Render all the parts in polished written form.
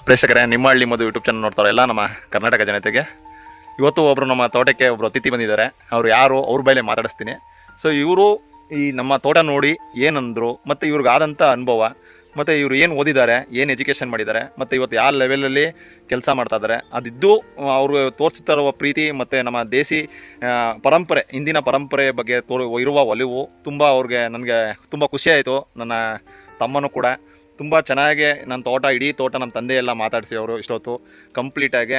ಪ್ರೇಕ್ಷಕರೇ, ನಿಮ್ಮ ಹಳ್ಳಿ ಮಧು YouTube channel ನೋಡ್ತಾರೆ ಎಲ್ಲ ನಮ್ಮ ಕರ್ನಾಟಕ ಜನತೆಗೆ. ಇವತ್ತು ಒಬ್ಬರು ನಮ್ಮ ತೋಟಕ್ಕೆ ಒಬ್ಬರು ಅತಿಥಿ ಬಂದಿದ್ದಾರೆ. ಅವರು ಯಾರು, ಅವ್ರ ಬೈಲೆ ಮಾತಾಡಿಸ್ತೀನಿ. ಸೊ ಇವರು ಈ ನಮ್ಮ ತೋಟ ನೋಡಿ ಏನಂದರು, ಮತ್ತು ಇವ್ರಿಗಾದಂಥ ಅನುಭವ, ಮತ್ತು ಇವರು ಏನು ಓದಿದ್ದಾರೆ, ಏನು ಎಜುಕೇಷನ್ ಮಾಡಿದ್ದಾರೆ, ಮತ್ತು ಇವತ್ತು ಯಾವ ಲೆವೆಲಲ್ಲಿ ಕೆಲಸ ಮಾಡ್ತಾ ಇದ್ದಾರೆ, ಅದಿದ್ದು ಅವರು ತೋರಿಸ್ತಾ ಇರುವ ಪ್ರೀತಿ ಮತ್ತು ನಮ್ಮ ದೇಸಿ ಪರಂಪರೆ, ಇಂದಿನ ಪರಂಪರೆ ಬಗ್ಗೆ ಇರುವ ಒಲಿವು ತುಂಬ ಅವ್ರಿಗೆ ನನಗೆ ತುಂಬ ಖುಷಿಯಾಯಿತು. ನನ್ನ ತಮ್ಮನೂ ಕೂಡ ತುಂಬ ಚೆನ್ನಾಗಿ ನನ್ನ ತೋಟ, ಇಡೀ ತೋಟ ನಮ್ಮ ತಂದೆ ಎಲ್ಲ ಮಾತಾಡಿಸಿ ಅವರು ಇಷ್ಟೊತ್ತು ಕಂಪ್ಲೀಟಾಗಿ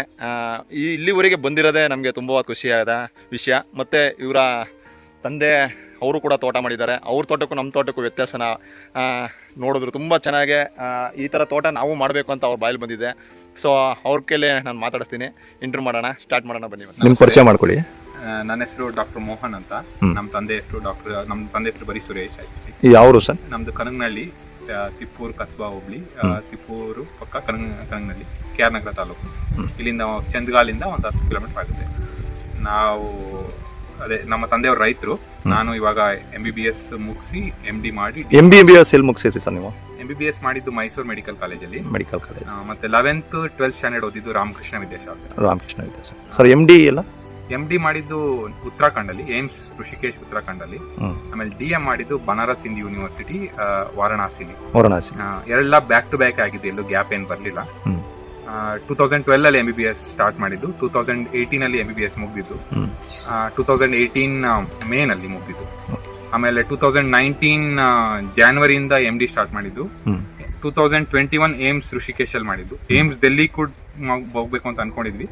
ಇಲ್ಲಿವರೆಗೆ ಬಂದಿರೋದೇ ನಮಗೆ ತುಂಬ ಖುಷಿಯಾದ ವಿಷಯ. ಮತ್ತು ಇವರ ತಂದೆ ಅವರು ಕೂಡ ತೋಟ ಮಾಡಿದ್ದಾರೆ. ಅವ್ರ ತೋಟಕ್ಕೂ ನಮ್ಮ ತೋಟಕ್ಕೂ ವ್ಯತ್ಯಾಸನ ನೋಡಿದ್ರು. ತುಂಬ ಚೆನ್ನಾಗಿ ಈ ಥರ ತೋಟ ನಾವು ಮಾಡಬೇಕು ಅಂತ ಅವ್ರ ಬಾಯಲ್ಲಿ ಬಂದಿದೆ. ಸೊ ಅವ್ರ ಕೈಲೇ ನಾನು ಮಾತಾಡಿಸ್ತೀನಿ. ಇಂಟರ್ವ್ಯೂ ಮಾಡೋಣ, ಸ್ಟಾರ್ಟ್ ಮಾಡೋಣ, ಬನ್ನಿ. ನಿಮ್ಮ ಪರಿಚಯ ಮಾಡ್ಕೊಳ್ಳಿ. ನನ್ನ ಹೆಸರು ಡಾಕ್ಟರ್ ಮೋಹನ್ ಅಂತ. ನಮ್ಮ ತಂದೆ ಹೆಸರು ಬರೀ ಸುರೇಶ್ ಆಯ್ತು. ಯಾವರು ಸರ್? ನಮ್ದು ಕನಗನಹಳ್ಳಿ, ತಿಪ್ಪೂರು ಕಸ್ಬಾ ಹೋಬಳಿ, ತಿಪ್ಪೂರು ಪಕ್ಕ ಕನಗನಹಳ್ಳಿ, KR ನಗರ ತಾಲೂಕು. ಇಲ್ಲಿಂದ ಚಂದಗಾಲಿಂದ ಒಂದು 10 ಕಿಲೋಮೀಟರ್ ಆಗುತ್ತೆ. ನಾವು ಅದೇ ನಮ್ಮ ತಂದೆಯವ್ರ ರೈತರು. ನಾನು ಇವಾಗ MBBS ಮುಗಿಸಿ MD ಮಾಡಿ. MBBS ಎಲ್ಲಿ ಮುಗಿಸಿದ್ರಿ ಸರ್ ನೀವು? MBBS ಮಾಡಿದ್ದು ಮೈಸೂರು ಮೆಡಿಕಲ್ ಕಾಲೇಜಲ್ಲಿ. ಮತ್ತೆ 11th 12th ಸ್ಟ್ಯಾಂಡರ್ಡ್ ಓದಿದ್ದು ರಾಮಕೃಷ್ಣ ವಿದ್ಯಾಶಾಖೆ. ಸರ್ MD ಎಲ್ಲ? MD ಮಾಡಿದ್ದು ಉತ್ತರಾಖಂಡಲ್ಲಿ, ಏಮ್ಸ್ ಋಷಿಕೇಶ್ ಉತ್ತರಾಖಂಡಲ್ಲಿ. ಆಮೇಲೆ DM ಮಾಡಿದ್ದು ಬನಾರಸ್ ಹಿಂದೂ ಯೂನಿವರ್ಸಿಟಿ ವಾರಣಾಸಿಲಿ. ಎಲ್ಲ ಬ್ಯಾಕ್ ಟು ಬ್ಯಾಕ್ ಆಗಿದೆ, ಎಲ್ಲೂ ಗ್ಯಾಪ್ ಏನ್ ಬರ್ಲಿಲ್ಲ. 2012 ಅಲ್ಲಿ MBBS ಸ್ಟಾರ್ಟ್ ಮಾಡಿದ್ದು, 2018 ಅಲ್ಲಿ MBBS ಮುಗ್ದಿದ್ದು, 2018 ಮೇ ನಲ್ಲಿ ಮುಗ್ದಿದ್ದು. ಆಮೇಲೆ 2019 ಜಾನ್ವರಿಯಿಂದ MD ಸ್ಟಾರ್ಟ್ ಮಾಡಿದ್ದು. 2021 ಏಮ್ಸ್ ಋಷಿಕೇಶ್ ಅಲ್ಲಿ ಮಾಡಿದ್ದು. ಏಮ್ಸ್ ಡೆಲ್ಲಿ ಕೂಡ ಹೋಗ್ಬೇಕು ಅಂತ ಅನ್ಕೊಂಡಿದ್ವಿ,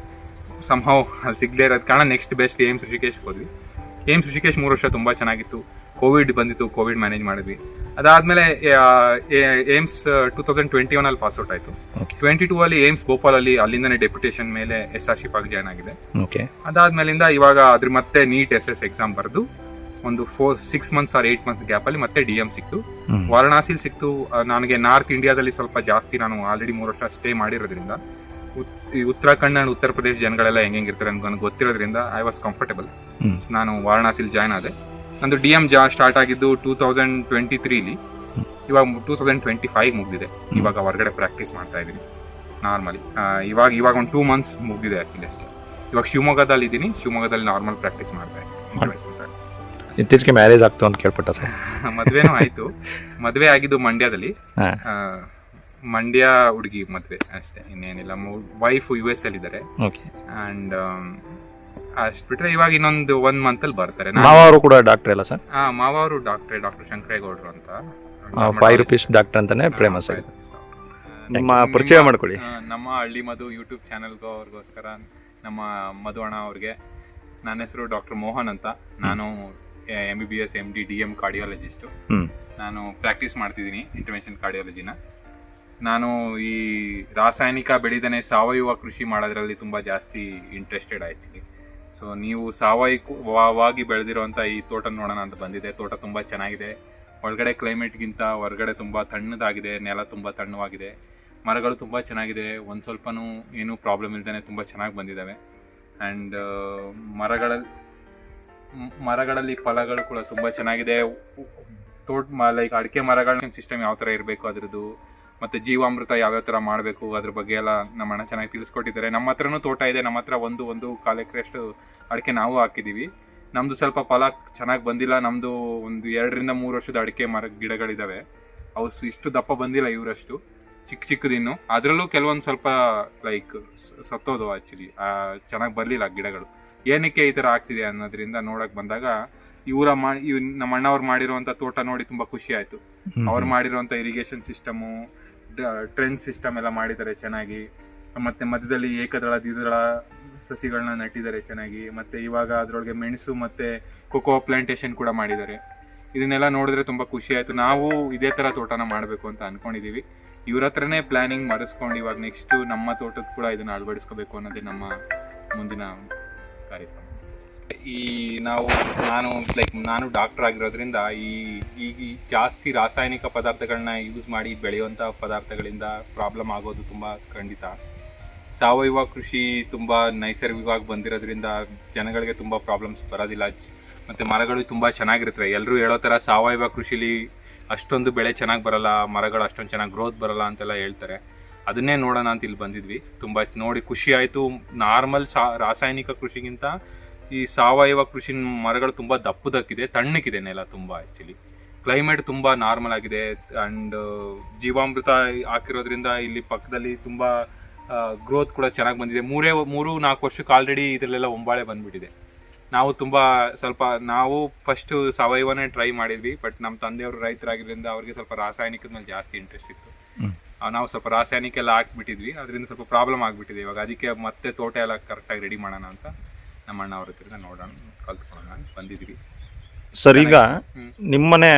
ಸಂಹವ್ ಸಿಗ್ಲೇ ಇರೋದ್ ಕಾರಣ ನೆಕ್ಸ್ಟ್ ಬೆಸ್ಟ್ ಏಮ್ಸ್ ಋಷಿಕೇಶ್ ಹೋದ್ವಿ. ಏಮ್ಸ್ ಋಷಿಕೇಶ್ 3 ವರ್ಷ ತುಂಬಾ ಚೆನ್ನಾಗಿತ್ತು. ಕೋವಿಡ್ ಬಂದಿತ್ತು, ಕೋವಿಡ್ ಮ್ಯಾನೇಜ್ ಮಾಡಿದ್ವಿ. ಅದಾದ್ಮೇಲೆ ಏಮ್ಸ್ 2021 ಅಲ್ಲಿ ಪಾಸ್ ಔಟ್ ಆಯ್ತು. 22 ಅಲ್ಲಿ ಏಮ್ಸ್ ಭೋಪಾಲ್ ಅಲ್ಲಿ, ಅಲ್ಲಿಂದನೇ ಡೆಪ್ಯುಟೇಷನ್ ಮೇಲೆ SRship ಆಗಿ ಜಾಯ್ನ್ ಆಗಿದೆ. ಅದಾದ್ಮೇಲಿಂದ ಇವಾಗ ಅದ್ರ ಮತ್ತೆ ನೀಟ್ SS ಎಕ್ಸಾಮ್ ಬರೆದು ಒಂದು 6 ಮಂತ್ಸ್ ಆರ್ 8 ಮಂತ್ಸ್ ಗ್ಯಾಪ್ ಅಲ್ಲಿ ಮತ್ತೆ DM ಸಿಕ್ತು. ವಾರಣಾಸಿಲ್ ಸಿಕ್ತು. ನನಗೆ ನಾರ್ತ್ ಇಂಡಿಯಾದಲ್ಲಿ ಸ್ವಲ್ಪ ಜಾಸ್ತಿ, ನಾನು ಆಲ್ರೆಡಿ 3 ವರ್ಷ ಸ್ಟೇ ಮಾಡಿರೋದ್ರಿಂದ ಉತ್ತರಾಖಂಡ್ ಅಂಡ್ ಉತ್ತರ ಪ್ರದೇಶ ಜನಗಳೆಲ್ಲ ಹೆಂಗಿರ್ತಾರೆ ಅಂತ ನನಗೆ ಗೊತ್ತಿರೋದ್ರಿಂದ ಐ ವಾಸ್ ಕಂಫರ್ಟಬಲ್. ನಾನು ವಾರಣಾಸಿಲ್ ಜಾಯ್ನ್ ಆದೆ. ನಂದು DM ಸ್ಟಾರ್ಟ್ ಆಗಿದ್ದು 2023 ಇವಾಗ 2025 ಮುಗ್ದಿದೆ. ಇವಾಗ ಹೊರಗಡೆ ಪ್ರಾಕ್ಟೀಸ್ ಮಾಡ್ತಾ ಇದೀನಿ ನಾರ್ಮಲಿ. ಇವಾಗ ಒಂದು 2 ಮಂತ್ಸ್ ಮುಗ್ದಿದೆ ಆಕ್ಚುಲಿ ಅಷ್ಟೇ. ಇವಾಗ ಶಿವಮೊಗ್ಗದಲ್ಲಿ ಇದ್ದೀನಿ. ಶಿವಮೊಗ್ಗದಲ್ಲಿ ನಾರ್ಮಲ್ ಪ್ರಾಕ್ಟೀಸ್ ಮಾಡ್ತಾ ಇದ್ದೀನಿ. ಇತ್ತೀಚೆಗೆ ಮ್ಯಾರೇಜ್ ಆಗ್ತು ಅಂತ ಕೇಳ್ಪಟ್ಟ ಸರ್? ಮದ್ವೆನೂ ಆಯ್ತು. ಮದ್ವೆ ಆಗಿದ್ದು ಮಂಡ್ಯದಲ್ಲಿ. ಮಂಡ್ಯ ಹುಡುಗಿ ಮದ್ವೆ ಅಷ್ಟೇ, ಇನ್ನೇನಿಲ್ಲ. ವೈಫ್ US ಅಲ್ಲಿ ಇದ್ದಾರೆ. ಅಂಡ್ ಅಷ್ಟ್ ಬಿಟ್ರೆ ಇವಾಗ ಇನ್ನೊಂದು 1 ಮಂತ್ ಅಲ್ಲಿ ಬರ್ತಾರೆ. ಮಾವರು ಕೂಡ ಡಾಕ್ಟರ್ ಅಲ್ಲ ಸರ್? ಮಾವರು ಡಾಕ್ಟರ್ ಶಂಕರೇಗೌಡರು ಅಂತ, 5 ರೂಪೀಸ್ ಡಾಕ್ಟರ್ ಅಂತಾನೆ ಫೇಮಸ್ ಆಗಿದೆ. ನಿಮ್ಮ ಪರಿಚಯ ಮಾಡ್ಕೊಳ್ಳಿ. ನಮ್ಮ ಹಳ್ಳಿ ಮಧು ಯೂಟ್ಯೂಬ್ ಚಾನೆಲ್ಗೋಸ್ಕರ ನಮ್ಮ ಮಧು ಅಣ್ಣ ಅವ್ರಿಗೆ. ನನ್ನ ಹೆಸರು ಡಾಕ್ಟರ್ ಮೋಹನ್ ಅಂತ. ನಾನು MBBS MD DM ಕಾರ್ಡಿಯಾಲಜಿಸ್ಟ್. ನಾನು ಪ್ರಾಕ್ಟೀಸ್ ಮಾಡ್ತಿದ್ದೀನಿ ಇಂಟರ್ವೆನ್ಷನ್ ಕಾರ್ಡಿಯಾಲಜಿನ. ನಾನು ಈ ರಾಸಾಯನಿಕ ಬೆಳೆದನೆ ಸಾವಯವ ಕೃಷಿ ಮಾಡೋದ್ರಲ್ಲಿ ತುಂಬಾ ಜಾಸ್ತಿ ಇಂಟ್ರೆಸ್ಟೆಡ್ ಆಯ್ತು. ಸೊ ನೀವು ಸಾವಯವವಾಗಿ ಬೆಳೆದಿರುವಂತ ಈ ತೋಟ ನೋಡೋಣ ಅಂತ ಬಂದಿದೆ. ತೋಟ ತುಂಬಾ ಚೆನ್ನಾಗಿದೆ. ಒಳಗಡೆ ಕ್ಲೈಮೇಟ್ಗಿಂತ ಹೊರಗಡೆ ತುಂಬಾ ತಣ್ಣದಾಗಿದೆ. ನೆಲ ತುಂಬಾ ತಣ್ಣವಾಗಿದೆ. ಮರಗಳು ತುಂಬಾ ಚೆನ್ನಾಗಿದೆ. ಒಂದ್ ಸ್ವಲ್ಪನೂ ಏನೂ ಪ್ರಾಬ್ಲಮ್ ಇಲ್ದೇನೆ ತುಂಬಾ ಚೆನ್ನಾಗಿ ಬಂದಿದ್ದಾವೆ. ಅಂಡ್ ಮರಗಳಲ್ಲಿ ಫಲಗಳು ಕೂಡ ತುಂಬಾ ಚೆನ್ನಾಗಿದೆ. ಲೈಕ್ ಅಡಿಕೆ ಮರಗಳ ಸಿಸ್ಟಮ್ ಯಾವ ತರ ಇರಬೇಕು ಅದ್ರದ್ದು, ಮತ್ತೆ ಜೀವಾಮೃತ ಯಾವ್ಯಾವ ತರ ಮಾಡಬೇಕು ಅದ್ರ ಬಗ್ಗೆ ಎಲ್ಲ ನಮ್ಮ ಅಣ್ಣ ಚೆನ್ನಾಗಿ ತಿಳಿಸ್ಕೊಟ್ಟಿದ್ದಾರೆ. ನಮ್ಮ ಹತ್ರನೂ ತೋಟ ಇದೆ. ನಮ್ಮ ಹತ್ರ ಒಂದು 1 ಎಕರೆಷ್ಟು ಅಡಿಕೆ ನಾವು ಹಾಕಿದೀವಿ. ನಮ್ದು ಸ್ವಲ್ಪ ಫಲ ಚೆನ್ನಾಗಿ ಬಂದಿಲ್ಲ. ನಮ್ದು ಒಂದು 2 ರಿಂದ 3 ವರ್ಷದ ಅಡಿಕೆ ಮರ ಗಿಡಗಳಿದಾವೆ. ಅವು ಇಷ್ಟು ದಪ್ಪ ಬಂದಿಲ್ಲ, ಇವರಷ್ಟು ಚಿಕ್ಕದಿನ್ನು. ಅದ್ರಲ್ಲೂ ಕೆಲವೊಂದು ಸ್ವಲ್ಪ ಲೈಕ್ ಸತ್ತೋದು ಆಕ್ಚುಲಿ, ಚೆನ್ನಾಗಿ ಬರ್ಲಿಲ್ಲ ಗಿಡಗಳು. ಏನಕ್ಕೆ ಈ ತರ ಆಗ್ತಿದೆ ಅನ್ನೋದ್ರಿಂದ ನೋಡಕ್ ಬಂದಾಗ ನಮ್ಮ ಅಣ್ಣವ್ರು ಮಾಡಿರುವಂತ ತೋಟ ನೋಡಿ ತುಂಬಾ ಖುಷಿ ಆಯ್ತು. ಅವ್ರು ಮಾಡಿರುವಂತ ಇರಿಗೇಷನ್ ಸಿಸ್ಟಮು, ಟ್ರೆಂಚ್ ಸಿಸ್ಟಮ್ ಎಲ್ಲ ಮಾಡಿದ್ದಾರೆ ಚೆನ್ನಾಗಿ. ಮತ್ತೆ ಮಧ್ಯದಲ್ಲಿ ಏಕದಳ ದ್ವಿದಳ ಸಸಿಗಳನ್ನ ನಟ್ಟಿದ್ದಾರೆ ಚೆನ್ನಾಗಿ. ಮತ್ತೆ ಇವಾಗ ಅದ್ರೊಳಗೆ ಮೆಣಸು ಮತ್ತೆ ಕೊಕೋ ಪ್ಲಾಂಟೇಶನ್ ಕೂಡ ಮಾಡಿದ್ದಾರೆ. ಇದನ್ನೆಲ್ಲ ನೋಡಿದ್ರೆ ತುಂಬಾ ಖುಷಿ ಆಯ್ತು. ನಾವು ಇದೇ ತರ ತೋಟನ ಮಾಡಬೇಕು ಅಂತ ಅನ್ಕೊಂಡಿದೀವಿ. ಇವ್ರ ಹತ್ರನೇ ಪ್ಲಾನಿಂಗ್ ಮಾಡಿಸ್ಕೊಂಡು ಇವಾಗ ನೆಕ್ಸ್ಟ್ ನಮ್ಮ ತೋಟದ ಕೂಡ ಇದನ್ನ ಅಳವಡಿಸ್ಕೋಬೇಕು ಅನ್ನೋದೇ ನಮ್ಮ ಮುಂದಿನ ಕಾರ್ಯಕ್ರಮ. ನಾನು ಡಾಕ್ಟರ್ ಆಗಿರೋದ್ರಿಂದ ಈ ಜಾಸ್ತಿ ರಾಸಾಯನಿಕ ಪದಾರ್ಥಗಳನ್ನ ಯೂಸ್ ಮಾಡಿ ಬೆಳೆಯುವಂಥ ಪದಾರ್ಥಗಳಿಂದ ಪ್ರಾಬ್ಲಮ್ ಆಗೋದು ತುಂಬ ಖಂಡಿತ. ಸಾವಯವ ಕೃಷಿ ತುಂಬ ನೈಸರ್ಗಿಕವಾಗಿ ಬಂದಿರೋದ್ರಿಂದ ಜನಗಳಿಗೆ ತುಂಬ ಪ್ರಾಬ್ಲಮ್ಸ್ ಬರೋದಿಲ್ಲ. ಮತ್ತು ಮರಗಳು ತುಂಬ ಚೆನ್ನಾಗಿರ್ತವೆ. ಎಲ್ಲರೂ ಹೇಳೋ ಥರ ಸಾವಯವ ಕೃಷಿಲಿ ಅಷ್ಟೊಂದು ಬೆಳೆ ಚೆನ್ನಾಗಿ ಬರಲ್ಲ, ಮರಗಳು ಅಷ್ಟೊಂದು ಚೆನ್ನಾಗಿ ಗ್ರೋತ್ ಬರಲ್ಲ ಅಂತೆಲ್ಲ ಹೇಳ್ತಾರೆ. ಅದನ್ನೇ ನೋಡೋಣ ಅಂತ ಇಲ್ಲಿ ಬಂದಿದ್ವಿ. ತುಂಬಾ ನೋಡಿ ಖುಷಿ ಆಯ್ತು. ನಾರ್ಮಲ್ ರಾಸಾಯನಿಕ ಕೃಷಿಗಿಂತ ಈ ಸಾವಯವ ಕೃಷಿ ಮರಗಳು ತುಂಬಾ ದಪ್ಪದಕ್ಕಿದೆ, ತಣ್ಣಕ್ಕಿದೆ ನೆಲ ತುಂಬಾ. ಆಕ್ಚುಲಿ ಕ್ಲೈಮೇಟ್ ತುಂಬಾ ನಾರ್ಮಲ್ ಆಗಿದೆ ಅಂಡ್ ಜೀವಾಮೃತ ಹಾಕಿರೋದ್ರಿಂದ ಇಲ್ಲಿ ಪಕ್ಕದಲ್ಲಿ ತುಂಬಾ ಗ್ರೋತ್ ಕೂಡ ಚೆನ್ನಾಗಿ ಬಂದಿದೆ. 3-4 ವರ್ಷಕ್ಕೆ ಆಲ್ರೆಡಿ ಇದರಲ್ಲೆಲ್ಲ ಒಂಬಾಳೆ ಬಂದ್ಬಿಟ್ಟಿದೆ. ನಾವು ತುಂಬಾ ನಾವು ಫಸ್ಟ್ ಸಾವಯವನೇ ಟ್ರೈ ಮಾಡಿದ್ವಿ, ಬಟ್ ನಮ್ಮ ತಂದೆಯವರು ರೈತರಾಗಿದ್ದರಿಂದ ಅವ್ರಿಗೆ ಸ್ವಲ್ಪ ರಾಸಾಯನಿಕದ ಮೇಲೆ ಜಾಸ್ತಿ ಇಂಟ್ರೆಸ್ಟ್ ಇತ್ತು. ನಾವು ಸ್ವಲ್ಪ ರಾಸಾಯನಿಕ ಎಲ್ಲ ಹಾಕ್ಬಿಟ್ಟಿದ್ವಿ, ಅದರಿಂದ ಸ್ವಲ್ಪ ಪ್ರಾಬ್ಲಮ್ ಆಗ್ಬಿಟ್ಟಿದೆ. ಇವಾಗ ಅದಕ್ಕೆ ಮತ್ತೆ ತೋಟ ಎಲ್ಲ ಕರೆಕ್ಟಾಗಿ ರೆಡಿ ಮಾಡೋಣ ಅಂತ ನಮ್ಮ ಅಣ್ಣ ಅವ್ರ ಹತ್ರ ನೋಡೋಣ ಕಲ್ತ್ಕೊಳ್ಳೋಣ ಬಂದಿದ್ವಿ. ಸರ್, ಈಗ ನಿಮ್ಮನೆ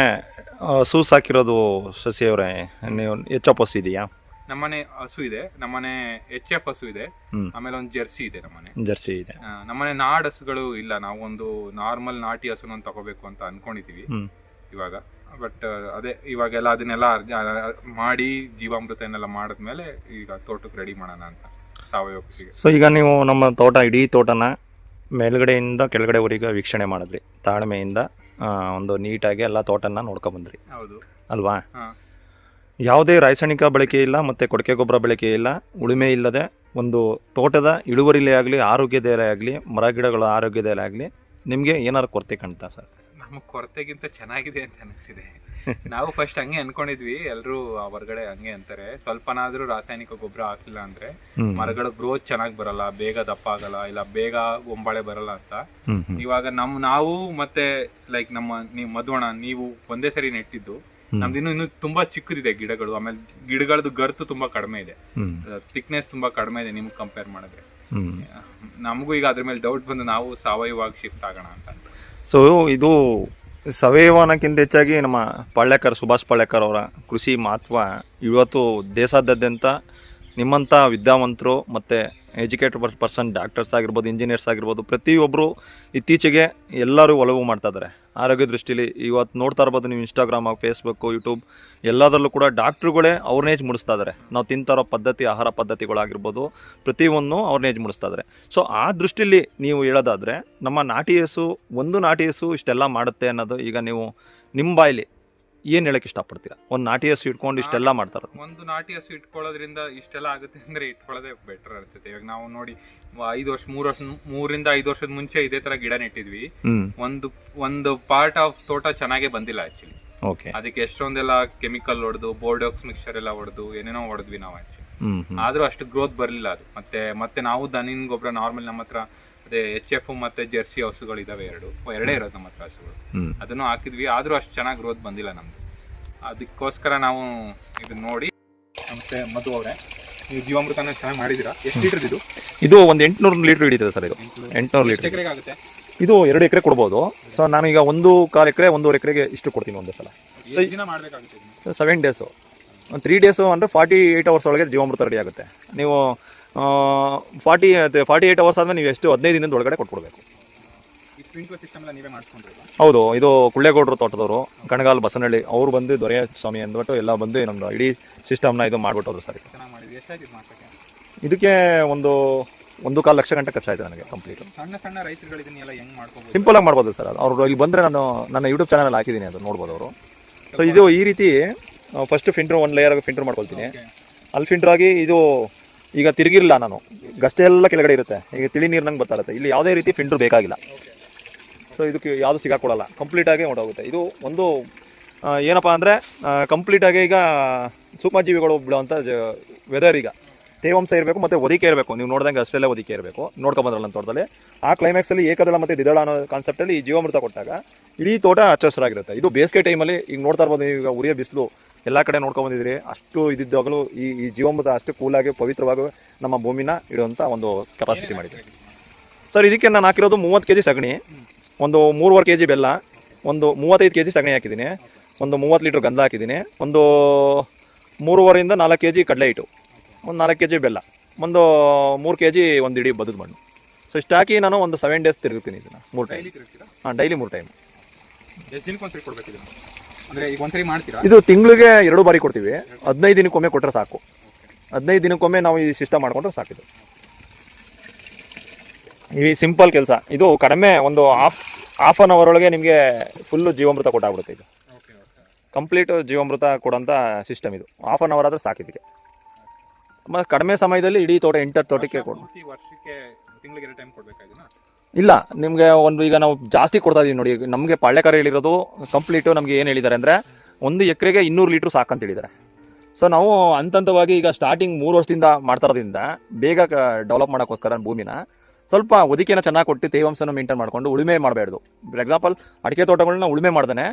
ಹಸು ಸಾಕಿರೋದು ಶಶಿಯವರೇ, ನೀವು HF ಹಸು ಇದೆಯಾ? ನಮ್ಮನೆ ಹಸು ಇದೆ, ನಮ್ಮನೆ HF ಹಸು ಇದೆ, ಆಮೇಲೆ ಒಂದು ಜರ್ಸಿ ಇದೆ. ಜರ್ಸಿ ಇದೆ. ನಮ್ಮನೆ ನಾಡ್ ಹಸುಗಳು ಇಲ್ಲ. ನಾವು ಒಂದು ನಾರ್ಮಲ್ ನಾಟಿ ಹಸುನ ತಗೋಬೇಕು ಅಂತ ಅನ್ಕೊಂಡಿದೀವಿ ಇವಾಗ. ಬಟ್ ಅದೇ ಇವಾಗೆಲ್ಲ ಅದನ್ನೆಲ್ಲ ಮಾಡಿ ಜೀವಾಮೃತನೆಲ್ಲ ಮಾಡಿದ್ಮೇಲೆ ಈಗ ತೋಟಕ್ಕೆ ರೆಡಿ ಮಾಡೋಣ ಅಂತ ಸಾವಯವ ಕೃಷಿಗೆ. ಸೊ ಈಗ ನೀವು ನಮ್ಮ ತೋಟ, ಇಡೀ ತೋಟನ ಮೇಲ್ಗಡೆಯಿಂದ ಕೆಳಗಡೆವರೆಗೆ ವೀಕ್ಷಣೆ ಮಾಡಿದ್ರಿ, ತಾಳ್ಮೆಯಿಂದ ಒಂದು ನೀಟಾಗಿ ಎಲ್ಲ ತೋಟನ ನೋಡ್ಕೊಂಡ್ಬಂದ್ರಿ. ಹೌದು ಅಲ್ವಾ? ಯಾವುದೇ ರಾಸಾಯನಿಕ ಬಳಕೆ ಇಲ್ಲ, ಮತ್ತು ಕೊಡಕೆ ಗೊಬ್ಬರ ಬಳಕೆ ಇಲ್ಲ, ಉಳುಮೆ ಇಲ್ಲದೆ ಒಂದು ತೋಟದ ಇಳುವರಿಲೇ ಆಗಲಿ, ಆರೋಗ್ಯದಲ್ಲೇ ಆಗಲಿ, ಮರ ಗಿಡಗಳ ಆರೋಗ್ಯದಲ್ಲೇ ಆಗಲಿ ನಿಮಗೆ ಏನಾದ್ರು ಕೊರತೆ ಕಾಣ್ತಾ ಸರ್? ನಮಗೆ ಕೊರತೆಗಿಂತ ಚೆನ್ನಾಗಿದೆ ಅಂತ ಅನಿಸಿದೆ. ನಾವು ಫಸ್ಟ್ ಹಂಗೆ ಅನ್ಕೊಂಡಿದ್ವಿ, ಎಲ್ಲರೂ ಹೊರಗಡೆ ಹಂಗೆ ಅಂತಾರೆ, ಸ್ವಲ್ಪನಾದ್ರೂ ರಾಸಾಯನಿಕ ಗೊಬ್ಬರ ಹಾಕಿಲ್ಲ ಅಂದ್ರೆ ಮರಗಳ ಗ್ರೋತ್ ಚೆನ್ನಾಗಿ ಬರಲ್ಲ, ಬೇಗ ದಪ್ಪ ಆಗಲ್ಲ, ಇಲ್ಲ ಬೇಗ ಒಂಬಾಳೆ ಬರಲ್ಲ ಅಂತ. ಇವಾಗ ನಾವು ಮತ್ತೆ ಲೈಕ್ ನೀವು ಮಧುವಣ, ನೀವು ಒಂದೇ ಸರಿ ನೆಟ್ಟಿದ್ದು, ನಮ್ದು ಇನ್ನು ತುಂಬಾ ಚಿಕ್ಕದಿದೆ ಗಿಡಗಳು. ಆಮೇಲೆ ಗಿಡಗಳದ್ದು ಗರ್ತು ತುಂಬಾ ಕಡಿಮೆ ಇದೆ, ಥಿಕ್ನೆಸ್ ತುಂಬಾ ಕಡಿಮೆ ಇದೆ ನಿಮ್ಗೆ ಕಂಪೇರ್ ಮಾಡಿದ್ರೆ. ನಮಗೂ ಈಗ ಅದ್ರ ಮೇಲೆ ಡೌಟ್ ಬಂದು ನಾವು ಸಾವಯವಾಗಿ ಶಿಫ್ಟ್ ಆಗೋಣ ಅಂತ. ಸೊ ಇದು ಸಾವಯವನಕ್ಕಿಂತ ಹೆಚ್ಚಾಗಿ ನಮ್ಮ ಸುಭಾಷ್ ಪಾಳ್ಯಕರ್ ಅವರ ಕೃಷಿ ಮಹತ್ವ ಇವತ್ತು ದೇಶಾದ್ಯಂತ ನಿಮ್ಮಂಥ ವಿದ್ಯಾವಂತರು ಮತ್ತು ಎಜುಕೇಟೆಡ್ ಪರ್ಸನ್, ಡಾಕ್ಟರ್ಸ್ ಆಗಿರ್ಬೋದು, ಇಂಜಿನಿಯರ್ಸ್ ಆಗಿರ್ಬೋದು, ಪ್ರತಿಯೊಬ್ಬರು ಇತ್ತೀಚೆಗೆ ಎಲ್ಲರೂ ಒಲವು ಮಾಡ್ತಾ ಇದ್ದಾರೆ ಆರೋಗ್ಯ ದೃಷ್ಟಿಲಿ. ಇವತ್ತು ನೋಡ್ತಾ ಇರ್ಬೋದು ನೀವು ಇನ್ಸ್ಟಾಗ್ರಾಮ್, ಫೇಸ್ಬುಕ್ಕು, ಯೂಟ್ಯೂಬ್ ಎಲ್ಲದರಲ್ಲೂ ಕೂಡ ಡಾಕ್ಟ್ರುಗಳೇ ಅವ್ರನ್ನೇ ಏಜ್ ಮೂಡಿಸ್ತಾ ಇದ್ದಾರೆ. ನಾವು ತಿಂತಾರೋ ಪದ್ಧತಿ, ಆಹಾರ ಪದ್ಧತಿಗಳಾಗಿರ್ಬೋದು, ಪ್ರತಿಯೊಂದು ಅವ್ರನ್ನೇ ಏಜ್ ಮೂಡಿಸ್ತಾ ಇದ್ದಾರೆ. ಸೊ ಆ ದೃಷ್ಟಿಲಿ ನೀವು ಹೇಳೋದಾದರೆ ನಮ್ಮ ನಾಟಿ ಹಸು, ಒಂದು ನಾಟಿ ಹಸು ಇಷ್ಟೆಲ್ಲ ಮಾಡುತ್ತೆ ಅನ್ನೋದು ಈಗ ನೀವು ನಿಮ್ಮ ಬಾಯಲ್ಲಿ ಏನು ಹೇಳಕ್ಕೆ ಇಷ್ಟಪಡ್ತೀರಾ? ಒಂದು ನಾಟಿ ಹಸು ಇಟ್ಕೊಂಡು ಇಷ್ಟೆಲ್ಲ ಮಾಡ್ತಾರೆ. ಒಂದು ನಾಟಿ ಹಸು ಇಟ್ಕೊಳ್ಳೋದ್ರಿಂದ ಇಷ್ಟೆಲ್ಲ ಆಗುತ್ತೆ ಅಂದ್ರೆ ಇಟ್ಕೊಳ್ಳೋದೇ ಬೆಟರ್ ಅನ್ಸುತ್ತೆ. ಇವಾಗ ನಾವು ನೋಡಿ 3ರಿಂದ 5 ವರ್ಷದ ಮುಂಚೆ ಇದೇ ತರ ಗಿಡ ನೆಟ್ಟಿದ್ವಿ. ಒಂದು ಪಾರ್ಟ್ ಆಫ್ ತೋಟ ಚೆನ್ನಾಗೇ ಬಂದಿಲ್ಲ ಆಕ್ಚುಲಿ. ಅದಕ್ಕೆ ಎಷ್ಟೊಂದೆಲ್ಲ ಕೆಮಿಕಲ್ ಹೊಡೆದು, ಬೋರ್ಡಾಕ್ಸ್ ಮಿಕ್ಸ್ಚರ್ ಎಲ್ಲ ಹೊಡೆದು ಏನೇನೋ ಹೊಡೆದ್ವಿ ನಾವು ಆಕ್ಚುಲಿ. ಆದ್ರೂ ಅಷ್ಟು ಗ್ರೋತ್ ಬರಲಿಲ್ಲ ಅದು. ಮತ್ತೆ ನಾವು ದನಿನ್ ಗೊಬ್ಬರ ನಾರ್ಮಲ್ ನಮ್ಮ ಹತ್ರ ಅದೇ HF ಮತ್ತೆ ಜರ್ಸಿ ಹಸುಗಳು ಇದಾವೆ, ಎರಡೇ ಇರೋದು ನಮ್ಮ ಹತ್ರ ಹಸುಗಳು. ಅದನ್ನು ಹಾಕಿದ್ವಿ, ಆದ್ರೂ ಅಷ್ಟು ಚೆನ್ನಾಗಿ ಗ್ರೋತ್ ಬಂದಿಲ್ಲ ನಮ್ದು. ಅದಕ್ಕೋಸ್ಕರ ನಾವು ಇದನ್ನ ನೋಡಿ. ಮತ್ತೆ ಮಧು ಅವರೇ, ನೀವು ಜೀವಾಮೃತನ ಚೆನ್ನಾಗಿ ಮಾಡಿದಿರಾ. ಎಷ್ಟು ಲೀಟರ್ ಇದು? ಇದು ಒಂದು 800 ಲೀಟರ್ ಹಿಡಿತದೆ ಸರ್. ಇದು 800 ಲೀಟರ್ ಎಕರೆಗೆ ಆಗುತ್ತೆ? ಇದು 2 ಎಕರೆ ಕೊಡ್ಬೋದು. ಸೊ ನಾನೀಗ 1.25 ಎಕರೆ 1.5 ಎಕರೆಗೆ ಇಷ್ಟು ಕೊಡ್ತೀನಿ ಒಂದೇ ಸಲ. ದಿನ ಮಾಡಬೇಕಾಗುತ್ತೆ? 7 ಡೇಸು, 3 ಡೇಸು ಅಂದರೆ 48 ಅವರ್ಸ್ ಒಳಗೆ ಜೀವಾಮೃತ ರೆಡಿ ಆಗುತ್ತೆ. ನೀವು 48 ಅವರ್ಸ್ ಆದಮೇಲೆ ನೀವು ಎಷ್ಟು 15 ದಿನದ ಒಳಗಡೆ ಕೊಟ್ಕೊಡ್ಬೇಕು. ಹೌದು, ಇದು ಕುಳ್ಳೇಗೌಡರು ತೋಟದವರು, ಕಣಗಾಲ್ ಬಸವನಹಳ್ಳಿ ಅವರು ಬಂದು ದೊರೆಯ ಸ್ವಾಮಿ ಅಂದ್ಬಿಟ್ಟು ಎಲ್ಲ ಬಂದು ನಮ್ದು ಇಡೀ ಸಿಸ್ಟಮ್ನ ಇದು ಮಾಡ್ಬಿಟ್ಟವ್ರು ಸರ್. ಇದಕ್ಕೆ 1.25 ಲಕ್ಷ ಗಂಟೆ ಖರ್ಚಾಯಿತು ನನಗೆ ಕಂಪ್ಲೀಟ್. ಸಣ್ಣ ರೈತರುಗಳು ಸಿಂಪಲ್ ಆಗಿ ಮಾಡ್ಬೋದು ಸರ್. ಅವ್ರು ಇಲ್ಲಿ ಬಂದರೆ ನಾನು ನನ್ನ ಯೂಟ್ಯೂಬ್ ಚಾನಲ್ ಹಾಕಿದ್ದೀನಿ, ಅದು ನೋಡ್ಬೋದು ಅವರು. ಸೊ ಇದು ಈ ರೀತಿ ಫಸ್ಟ್ ಫಿಲ್ಟ್ರ್, 1 ಲೇಯರ್ ಫಿಲ್ಟರ್ ಮಾಡ್ಕೊಳ್ತೀನಿ. ಅಲ್ಲಿ ಫಿಲ್ಟರ್ ಆಗಿ ಇದು ಈಗ ತಿರುಗಿರಲ್ಲ, ನಾನು ಗಷ್ಟೆ ಎಲ್ಲ ಕೆಳಗಡೆ ಇರುತ್ತೆ, ಈಗ ತಿಳಿ ನೀರಿನಂಗೆ ಬರ್ತಾ ಇರುತ್ತೆ. ಇಲ್ಲಿ ಯಾವುದೇ ರೀತಿ ಫಿಲ್ಟರ್ ಬೇಕಾಗಿಲ್ಲ. ಸೊ ಇದಕ್ಕೆ ಯಾವುದು ಸಿಗಾಕೊಡಲ್ಲ, ಕಂಪ್ಲೀಟಾಗಿ ಹೊರಟೋಗುತ್ತೆ. ಇದು ಒಂದು ಏನಪ್ಪ ಅಂದರೆ ಕಂಪ್ಲೀಟಾಗಿ ಈಗ ಸೂಕ್ಷ್ಮಜೀವಿಗಳು ಬಿಡುವಂಥ ವೆದರ್, ಈಗ ತೇವಾಂಶ ಇರಬೇಕು ಮತ್ತು ಒದಿಕೆ ಇರಬೇಕು. ನೀವು ನೋಡಿದಂಗೆ ಅಷ್ಟೆಲ್ಲ ಒದಿಕೆ ಇರಬೇಕು. ನೋಡ್ಕೊಂಬಂದ್ರಲ್ಲ ನನ್ನ ತೋಟದಲ್ಲಿ ಆ ಕ್ಲೈಮ್ಯಾಕ್ಸಲ್ಲಿ ಏಕದಳ ಮತ್ತು ದ್ವಿದಳ ಅನ್ನೋ ಕಾನ್ಸೆಪ್ಟಲ್ಲಿ ಈ ಜೀವಾಮೃತ ಕೊಟ್ಟಾಗ ಇಡೀ ತೋಟ ಹಚ್ಚ ಹಸಿರಾಗಿರುತ್ತೆ. ಇದು ಬೇಸಿಗೆ ಟೈಮಲ್ಲಿ ಈಗ ನೋಡ್ತಾ ಇರ್ಬೋದು, ಈಗ ಉರಿಯ ಬಿಸಿಲು ಎಲ್ಲ ಕಡೆ ನೋಡ್ಕೊಂಬಂದಿದ್ರಿ. ಅಷ್ಟು ಇದ್ದಿದ್ದಾಗಲೂ ಈ ಜೀವಾಮೃತ ಅಷ್ಟು ಕೂಲಾಗಿ ಪವಿತ್ರವಾಗಿ ನಮ್ಮ ಭೂಮಿನ ಇಡುವಂಥ ಒಂದು ಕೆಪಾಸಿಟಿ ಮಾಡಿದೆ ಸರ್. ಇದಕ್ಕೆ ನಾನು ಹಾಕಿರೋದು 30 kg ಸಗಣಿ, ಒಂದು 3.25 kg ಬೆಲ್ಲ, ಒಂದು 35 kg ಸಗಣಿ ಹಾಕಿದ್ದೀನಿ, ಒಂದು 30 ಲೀಟ್ರ್ ಗಂಧ ಹಾಕಿದ್ದೀನಿ, ಒಂದು 3.5ರಿಂದ 4 kg ಕಡಲೆ ಹಿಟ್ಟು, ಒಂದು 4 kg ಬೆಲ್ಲ, ಒಂದು 3 kg ಒಂದು ಇಡೀ ಬದುದು ಮಣ್ಣು. ಸೊ ಇಷ್ಟು ಹಾಕಿ ನಾನು ಒಂದು 7 ಡೇಸ್ ತಿರುಗ್ತೀನಿ ಇದನ್ನು 3 ಟೈಮ್. Daily 3 time. ಇದು ತಿಂಗಳಿಗೆ 2 ಬಾರಿ ಕೊಡ್ತೀವಿ. 15 ದಿನಕ್ಕೊಮ್ಮೆ ಕೊಟ್ಟರೆ ಸಾಕು. 15 ದಿನಕ್ಕೊಮ್ಮೆ ನಾವು ಈ ಸಿಸ್ಟಮ್ ಮಾಡಿಕೊಂಡ್ರೆ ಸಾಕಿದು. ಈ ಸಿಂಪಲ್ ಕೆಲಸ. ಇದು ಕಡಿಮೆ ಒಂದು ಹಾಫ್ ಆನ್ ಅವರ್ ಒಳಗೆ ನಿಮಗೆ ಫುಲ್ಲು ಜೀವಾಮೃತ ಕೊಟ್ಟಾಗ್ಬಿಡುತ್ತೆ. ಇದು ಕಂಪ್ಲೀಟ್ ಜೀವಾಮೃತ ಕೊಡೋಂಥ ಸಿಸ್ಟಮ್ ಇದು. ಹಾಫ್ ಆನ್ ಅವರ್ ಆದರೆ ಸಾಕಿದ್ದಕ್ಕೆ. ಕಡಿಮೆ ಸಮಯದಲ್ಲಿ ಇಡೀ ತೋಟ ಎಂಟರ್ ತೋಟಕ್ಕೆ ಕೊಡು. ವರ್ಷಕ್ಕೆ ತಿಂಗಳಿಗೆ 2 ಟೈಮ್ ಕೊಡ್ಬೇಕಾಗಿಲ್ಲ? ಇಲ್ಲ, ನಿಮಗೆ ಒಂದು ಈಗ ನಾವು ಜಾಸ್ತಿ ಕೊಡ್ತಾ ಇದೀವಿ ನೋಡಿ. ನಮಗೆ ಪಾಳ್ಯಕಾರ ಹೇಳಿರೋದು ಕಂಪ್ಲೀಟು ನಮಗೆ ಏನು ಹೇಳಿದ್ದಾರೆ ಅಂದರೆ 1 ಎಕರೆಗೆ 200 ಲೀಟ್ರ್ ಸಾಕಂತ ಹೇಳಿದ್ದಾರೆ. ಸೊ ನಾವು ಹಂತವಾಗಿ ಈಗ ಸ್ಟಾರ್ಟಿಂಗ್ 3 ವರ್ಷದಿಂದ ಮಾಡ್ತಾ ಇರೋದ್ರಿಂದ ಬೇಗ ಡೆವಲಪ್ ಮಾಡೋಕ್ಕೋಸ್ಕರ ಭೂಮಿನ ಸ್ವಲ್ಪ ಒದಿಕೆನ ಚೆನ್ನಾಗಿ ಕೊಟ್ಟು ತೇವಾಂಶನ ಮೇಂಟೈನ್ ಮಾಡಿಕೊಂಡು ಉಳುಮೆ ಮಾಡಬೇಡ್ದು. ಫಾರ್ ಎಕ್ಸಾಂಪಲ್ ಅಡಿಕೆ ತೋಟಗಳನ್ನ ಉಳುಮೆ ಮಾಡ್ದೇ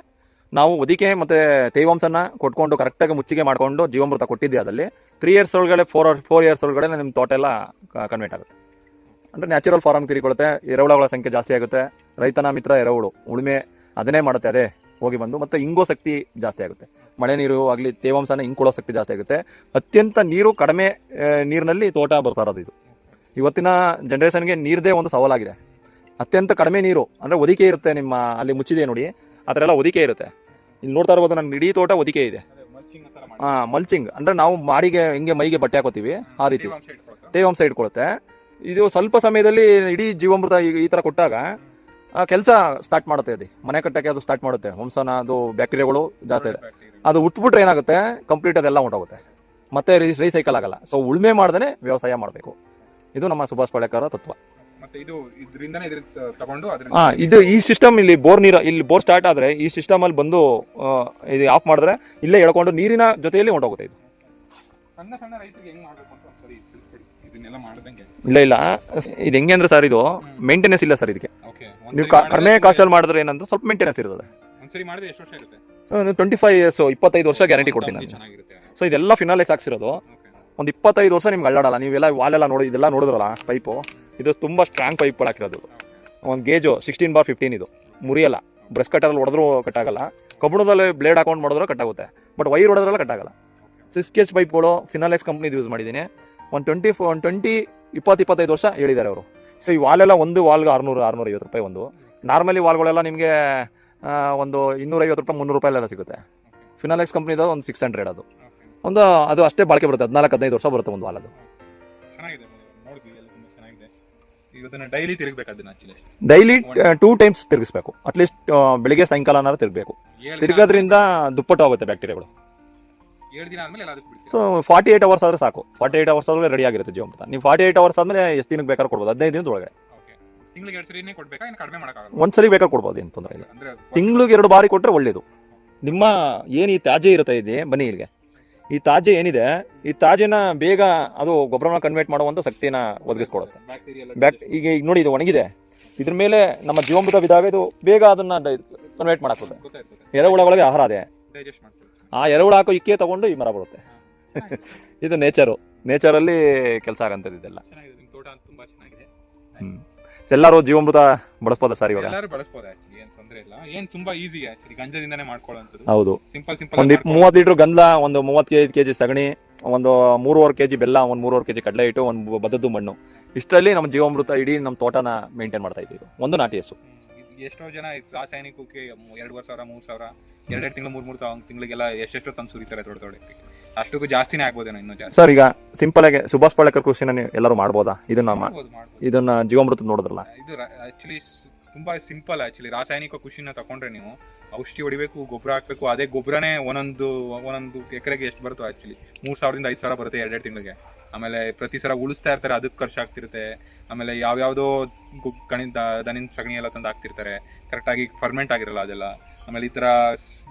ನಾವು ಒದಿಕೆ ಮತ್ತು ತೇವಾಂಶನ ಕೊಟ್ಕೊಂಡು ಕರೆಕ್ಟಾಗಿ ಮುಚ್ಚಿಗೆ ಮಾಡಿಕೊಂಡು ಜೀವಾಮೃತ ಕೊಟ್ಟಿದ್ದೆ. ಅದರಲ್ಲಿ 3 ಇಯರ್ಸ್ ಒಳಗಡೆ 4 ಇಯರ್ಸ್ ಒಳಗಡೆ ನಿಮ್ಮ ತೋಟ ಎಲ್ಲ ಕನ್ವರ್ಟ್ ಆಗುತ್ತೆ. ಅಂದರೆ ನ್ಯಾಚುರಲ್ ಫಾರ್ಮ್ ತಿರುಗಿಕೊಳ್ಳುತ್ತೆ, ಎರೆಹುಳಗಳ ಸಂಖ್ಯೆ ಜಾಸ್ತಿ ಆಗುತ್ತೆ, ರೈತನ ಮಿತ್ರ ಎರೆಹುಳು ಉಳುಮೆ ಅದನ್ನೇ ಮಾಡುತ್ತೆ, ಅದೇ ಹೋಗಿ ಬಂದು ಮತ್ತು ಇಂಗೋ ಶಕ್ತಿ ಜಾಸ್ತಿ ಆಗುತ್ತೆ. ಮಳೆ ನೀರು ಆಗಲಿ ತೇವಾಂಶನ ಹಿಂಕೊಳ್ಳೋ ಶಕ್ತಿ ಜಾಸ್ತಿ ಆಗುತ್ತೆ. ಅತ್ಯಂತ ನೀರು ಕಡಿಮೆ ನೀರಿನಲ್ಲಿ ತೋಟ ಬರ್ತಾ ಇರೋದು ಇದು. ಇವತ್ತಿನ ಜನ್ರೇಷನ್ಗೆ ನೀರದೇ ಒಂದು ಸವಾಲಾಗಿದೆ. ಅತ್ಯಂತ ಕಡಿಮೆ ನೀರು ಅಂದರೆ ಒದಿಕೆ ಇರುತ್ತೆ. ನಿಮ್ಮ ಅಲ್ಲಿ ಮುಚ್ಚಿದೆ ನೋಡಿ, ಆ ಥರ ಎಲ್ಲ ಒದಿಕೆ ಇರುತ್ತೆ. ಇಲ್ಲಿ ನೋಡ್ತಾ ಇರ್ಬೋದು, ನನ್ನ ಇಡೀ ತೋಟ ಒದಿಕೆ ಇದೆ. ಮಲ್ಚಿಂಗ್ ಅಂದರೆ ನಾವು ಮಾಡಿಗೆ ಹಿಂಗೆ ಮೈಗೆ ಬಟ್ಟೆ ಹಾಕೋತೀವಿ, ಆ ರೀತಿ ತೇವಾಂಶ ಇಟ್ಕೊಳುತ್ತೆ. ಇದು ಸ್ವಲ್ಪ ಸಮಯದಲ್ಲಿ ಇಡೀ ಜೀವಾಮೃತ ಈ ಥರ ಕೊಟ್ಟಾಗ ಕೆಲಸ ಸ್ಟಾರ್ಟ್ ಮಾಡುತ್ತೆ. ಅದು ಮನೆ ಕಟ್ಟಕ್ಕೆ ಅದು ಸ್ಟಾರ್ಟ್ ಮಾಡುತ್ತೆ. ವಂಶನ ಅದು ಬ್ಯಾಕ್ಟೀರಿಯಾಗಳು ಜಾಸ್ತಿ ಇದೆ. ಅದು ಉಟ್ಬಿಟ್ರೆ ಏನಾಗುತ್ತೆ, ಕಂಪ್ಲೀಟ್ ಅದೆಲ್ಲ ಹೊಂಟೋಗುತ್ತೆ, ಮತ್ತೆ ರೀಸೈಕಲ್ ಆಗಲ್ಲ. ಸೊ ಉಳುಮೆ ಮಾಡ್ದೇ ವ್ಯವಸಾಯ ಮಾಡಬೇಕು. ಇದು ನಮ್ಮ ಸುಭಾಷ್ ಪಾಳೇಕರ್ ತತ್ವ. ಇದು ಈ ಸಿಸ್ಟಮ್ ಇಲ್ಲಿ ಬೋರ್ ನೀರು, ಇಲ್ಲಿ ಬೋರ್ ಸ್ಟಾರ್ಟ್ ಆದರೆ ಈ ಸಿಸ್ಟಮ್ ಅಲ್ಲಿ ಬಂದು ಇದು ಆಫ್ ಮಾಡಿದ್ರೆ ಇಲ್ಲೇ ಎಳ್ಕೊಂಡು ನೀರಿನ ಜೊತೆಯಲ್ಲಿ ಹೊಂಟೋಗುತ್ತೆ. ಇದು ಇಲ್ಲ ಇದು ಹೆಂಗೆ ಅಂದ್ರೆ ಸರ್, ಇದು ಮೇಂಟೆನೆನ್ಸ್ ಇಲ್ಲ ಸರ್. ಇದಕ್ಕೆ ನೀವು ಕಡಿಮೆ ಕಾಸ್ಟಲ್ಲಿ ಮಾಡಿದ್ರೆ ಏನಂದ್ರೆ ಸ್ವಲ್ಪ ಮೇಂಟೆನೆನ್ಸ್ ಇರ್ತದೆ. ಸೊ 25 ಇಯರ್ಸ್ 25 ವರ್ಷ ಗ್ಯಾರಂಟಿ ಕೊಡ್ತೀನಿ ನಾನು. ಸೊ ಇದೆಲ್ಲ ಫಿನಾಲೆಕ್ಸ್ ಹಾಕ್ಸಿರೋದು. ಒಂದು 25 ವರ್ಷ ನಿಮ್ಗೆ ಅಲ್ಲಾಡಲ್ಲ. ನೀವೆಲ್ಲ ವಾಲೆಲ್ಲ ನೋಡಿ, ಇದೆಲ್ಲ ನೋಡಿದ್ರಲ್ಲ ಪೈಪು, ಇದು ತುಂಬ ಸ್ಟ್ರಾಂಗ್ ಪೈಪ್ ಹಾಕಿರೋದು. ಒಂದು ಗೇಜು 16/15 ಇದು ಮುರಿಯಲ್ಲ. ಬ್ರಷ್ ಕಟ್ಟರಲ್ಲಿ ಹೊಡೆದ್ರೂ ಕಟ್ಟಾಗಲ್ಲ. ಕಬ್ಬಣದಲ್ಲಿ ಬ್ಲೇಡ್ ಹಾಕೊಂಡು ಮಾಡಿದ್ರೂ ಕಟ್ಟಾಗುತ್ತೆ. ಬಟ್ ವೈರ್ ಹೊಡೆದ್ರೆಲ್ಲ ಕಟ್ಟಾಗಲ್ಲ. 6 ಗೇಜ್ ಪೈಪ್ಗಳು ಫಿನಾಲೆಕ್ಸ್ ಕಂಪ್ನಿದು ಯೂಸ್ ಮಾಡಿದ್ದೀನಿ. 20-25 ವರ್ಷ ಹೇಳಿದ್ದಾರೆ ಅವರು. ಸೊ ಈ ವಾಲೆಲ್ಲ ಒಂದು ವಾಲ್ಗೆ 600-650 ರೂಪಾಯಿ ಒಂದು. ನಾರ್ಮಲಿ ವಾಲ್ಗಳೆಲ್ಲ ನಿಮಗೆ ಒಂದು 250 ರೂಪಾಯಿ 300 ರೂಪಾಯಿ ಎಲ್ಲ ಸಿಗುತ್ತೆ. ಫಿನಾಲೆಕ್ಸ್ ಕಂಪ್ನಿದು ಒಂದು 600 ಅದು. ಅದು ಅಷ್ಟೇ ಬಾಳಿಕೆ ಬರುತ್ತೆ. 14-15 ವರ್ಷ ಬರುತ್ತೆ ಒಂದು ವಾಲ್. ಅದು ಡೈಲಿ 2 ಟೈಮ್ಸ್ ತಿರುಗಿಸ್ಬೇಕು. ಅಟ್ಲೀಸ್ಟ್ ಬೆಳಿಗ್ಗೆ ಸಾಯಂಕಾಲ ತಿರುಗಬೇಕು. ತಿರುಗೋದ್ರಿಂದ ದುಪ್ಪಟ್ಟು ಆಗುತ್ತೆ ಬ್ಯಾಕ್ಟೀರಿಯಾಗಳು. ಸೊ 48 ಅವರ್ಸ್ ಆದರೆ ಸಾಕು. 48 ಅವರ್ಸ್ ಆದ್ರೆ ರೆಡಿ ಆಗಿರುತ್ತೆ ಜೀವಾಮೃತ. ನೀವು 48 ಅವರ್ಸ್ ಆದ್ಮೇಲೆ ಎಷ್ಟು ದಿನಕ್ಕೆ ಬೇಕಾದ್ರೂ ಕೊಡ್ಬೋದು. 15 ದಿನದೊಳಗೆ ಒಂದ್ಸರಿ ಬೇಕಾದ್ರೆ ಕೊಡ್ಬೋದು, ಏನು ತೊಂದರೆ ಇಲ್ಲ. ತಿಂಗಳಿಗೆ 2 ಬಾರಿ ಕೊಟ್ಟರೆ ಒಳ್ಳೇದು. ನಿಮ್ಮ ಏನು ಈ ತ್ಯಾಜ್ಯ ಇರುತ್ತೆ ಇದೆ, ಬನ್ನಿ ಇಲ್ಲಿಗೆ. ಈ ತ್ಯಾಜ್ಯ ಏನಿದೆ, ಈ ತ್ಯಾಜ್ಯನ ಬೇಗ ಅದು ಗೊಬ್ಬರನ ಕನ್ವರ್ಟ್ ಮಾಡುವಂಥ ಶಕ್ತಿನ ಒದಗಿಸ್ಕೊಡುತ್ತೆ. ಈಗ ನೋಡಿ, ಇದು ಒಣಗಿದೆ. ಇದ್ರ ಮೇಲೆ ನಮ್ಮ ಜೀವಾಮೃತ ಬಿದ್ದಾಗ ಇದು ಬೇಗ ಅದನ್ನ ಕನ್ವರ್ಟ್ ಮಾಡಾಕೋದು. ಎರೆಹುಳಗಳಿಗೆ ಆಹಾರ ಅದೇ. ಆ ಎರೆಹುಳ ಹಾಕೋ ಇಕ್ಕೆ ತಗೊಂಡು ಈ ಮರ ಬರುತ್ತೆ. ಇದು ನೇಚರಲ್ಲಿ ಕೆಲಸ ಆಗಂತದ್ದು ಇದೆಲ್ಲ. ಎಲ್ಲರೂ ಜೀವಾಮೃತ ಬಳಸ್ಬೋದಾ ಸರ್ ಇವಾಗ? ಹೌದು. ಒಂದು 30 ಲೀಟರ್ ಗಂಧ, ಒಂದು 35 kg ಸಗಣಿ, ಒಂದು 3.5 kg ಬೆಲ್ಲ, ಒಂದು 3.5 kg ಕಡಲೆ ಹಿಟ್ಟು, ಒಂದು ಬದದ್ದು ಮಣ್ಣು, ಇಷ್ಟರಲ್ಲಿ ನಮ್ಮ ಜೀವಾಮೃತ ಇಡೀ ನಮ್ಮ ತೋಟನ ಮೇಂಟೈನ್ ಮಾಡ್ತಾ ಇದ್ದೀವಿ. ಒಂದು ನಾಟಿ ಹಸು. ಎಷ್ಟೋ ಜನ ರಾಸಾಯನಿಕಕ್ಕೆ 2,000 3,000 2 ತಿಂಗಳು 3 ತಿಂಗಳಿಗೆಲ್ಲ ಎಷ್ಟೆಷ್ಟು ತಂದು ಸುರಿತಾರೆ ದೊಡ್ಡ ಅಷ್ಟಕ್ಕೂ ಜಾಸ್ತಿನೇ ಆಗ್ಬೋದೇನೋ ಇನ್ನೂ ಜಾಸ್ತಿ. ಸರ್ ಈಗ ಸಿಂಪಲ್ ಆಗಿ ಸುಭಾಷ್ ಪಾಳೇಕರ್ ಕೃಷಿನ ಎಲ್ಲರೂ ಮಾಡ್ಬೋದಾ? ಇದನ್ನ ಜೀವಾಮೃತ ನೋಡಿದ್ರಲ್ಲ, ಇದು ಆಕ್ಚುಲಿ ತುಂಬಾ ಸಿಂಪಲ್. ಆಕ್ಚುಲಿ ರಾಸಾಯನಿಕ ಕೃಷಿನ ತಕೊಂಡ್ರೆ ನೀವು ಔಷಧಿ ಹೊಡಿಬೇಕು, ಗೊಬ್ಬರ ಹಾಕ್ಬೇಕು. ಅದೇ ಗೊಬ್ಬರನೇ ಒಂದೊಂದು ಎಕರೆಗೆ ಎಷ್ಟು ಬರುತ್ತೋ ಆಕ್ಚುಲಿ 3,000 5,000 ಬರುತ್ತೆ 2 ತಿಂಗಳಿಗೆ. ಆಮೇಲೆ ಪ್ರತಿ ಸಲ ಉಳಿಸ್ತಾ ಇರ್ತಾರೆ, ಅದಕ್ಕೆ ಖರ್ಚು ಆಗ್ತಿರುತ್ತೆ. ಆಮೇಲೆ ಯಾವ್ಯಾವ್ದೋ ದನಿನ ಸಗಣಿ ಎಲ್ಲ ತಂದು ಹಾಕ್ತಿರ್ತಾರೆ, ಕರೆಕ್ಟಾಗಿ ಫರ್ಮೆಂಟ್ ಆಗಿರಲ್ಲ ಅದೆಲ್ಲ. ಆಮೇಲೆ ಈ ತರ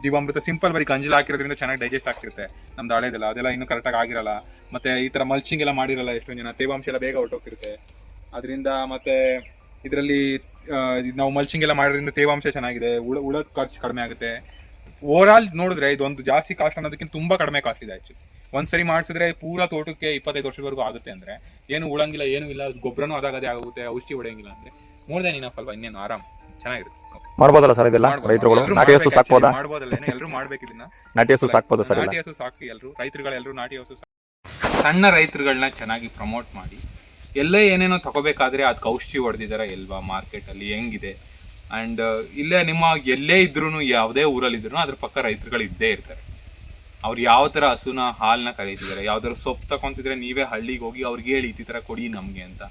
ಜೀವಾಮೃತ ಸಿಂಪಲ್ ಬರೀ ಗಂಜಲ ಹಾಕಿರೋದ್ರಿಂದ ಚೆನ್ನಾಗಿ ಡೈಜೆಸ್ಟ್ ಆಗ್ತಿರುತ್ತೆ ನಮ್ದು ಹಳೇದೆಲ್ಲ, ಅದೆಲ್ಲ ಇನ್ನೂ ಕರೆಕ್ಟಾಗಿ ಆಗಿರಲ್ಲ. ಮತ್ತೆ ಈ ತರ ಮಲ್ಚಿಂಗ್ ಎಲ್ಲ ಮಾಡಿರಲ್ಲ ಎಷ್ಟೊಂದು ಜನ, ತೇವಾಂಶ ಎಲ್ಲ ಬೇಗ ಹೊರಟೋಗ್ತಿರುತ್ತೆ ಅದರಿಂದ. ಮತ್ತೆ ಇದರಲ್ಲಿ ನಾವು ಮಲ್ಚಿಂಗ್ ಎಲ್ಲ ಮಾಡೋದ್ರಿಂದ ತೇವಾಂಶ ಚೆನ್ನಾಗಿದೆ, ಉಳದ ಖರ್ಚು ಕಡಿಮೆ ಆಗುತ್ತೆ. ಓವರ್ ಆಲ್ ನೋಡಿದ್ರೆ ಇದೊಂದು ಜಾಸ್ತಿ ಕಾಸ್ಟ್ ಅನ್ನೋದಕ್ಕಿಂತ ತುಂಬಾ ಕಡಿಮೆ ಕಾಸ್ಟ್ ಇದೆ ಆಕ್ಚುಲಿ. ಒಂದ್ಸರಿ ಮಾಡಿಸಿದ್ರೆ ಪೂರಾ ತೋಟಕ್ಕೆ 25 ವರ್ಷದವರೆಗೂ ಆಗುತ್ತೆ. ಅಂದ್ರೆ ಏನು ಉಳಂಗಿಲ್ಲ, ಏನು ಇಲ್ಲ, ಗೊಬ್ಬರನೂ ಅದಾಗದೇ ಆಗುತ್ತೆ, ಔಷಧಿ ಹೊಡೆಯಂಗಿಲ್ಲ. ಅಂದ್ರೆ ಮೋರ್ ದೆನ್ ಇನಫ್ ಅಲ್ವಾ, ಇನ್ನೇನು ಆರಾಮ್ ಚೆನ್ನಾಗಿರುತ್ತೆ. ಮಾಡ್ಬೋದಲ್ಲ ಸರ್ ಇದೆಲ್ಲ ರೈತರುಗಳು? ನಾಟಿ ಹಸು ಸಾಕ್ಬೋದಾ? ಮಾಡ್ಬೋದಲ್ಲ, ಎಲ್ಲರೂ ಮಾಡ್ಬೇಕು ಇದನ್ನ. ನಾಟಿ ಹಸು ಸಾಕ್ಬೋದಾ ಸರ್? ನಾಟಿ ಹಸು ಸಾಕಿ ಎಲ್ಲರೂ, ರೈತರುಗಳೆಲ್ಲರೂ ನಾಟಿ ಹಸು ಸಾಕಿ. ಸಣ್ಣ ರೈತರುಗಳನ್ನ ಚೆನ್ನಾಗಿ ಪ್ರಮೋಟ್ ಮಾಡಿ, ಎಲ್ಲೇ ಏನೇನೋ ತಗೋಬೇಕಾದ್ರೆ ಅದಕ್ಕೆ ಔಷಧಿ ಹೊಡೆದಿದ್ದಾರೆ ಎಲ್ವಾ ಮಾರ್ಕೆಟ್ ಅಲ್ಲಿ ಹೆಂಗಿದೆ. ಅಂಡ್ ಇಲ್ಲೇ ನಿಮ್ಮ ಎಲ್ಲೇ ಇದ್ರು, ಯಾವುದೇ ಊರಲ್ಲಿ ಇದ್ರು ಅದ್ರ ಪಕ್ಕ ರೈತರುಗಳು ಇದ್ದೇ ಇರ್ತಾರೆ. ಅವ್ರು ಯಾವ ತರ ಹಸುನ ಹಾಲನ್ನ ಕರೀತಿದ್ದಾರೆ, ಯಾವ್ದಾದ್ರು ಸೊಪ್ಪು ತಗೊಂತಿದ್ರೆ ನೀವೇ ಹಳ್ಳಿಗೆ ಹೋಗಿ ಅವ್ರಿಗೆ ಹೇಳಿ ಈ ತರ ಕೊಡಿ ನಮ್ಗೆ ಅಂತ.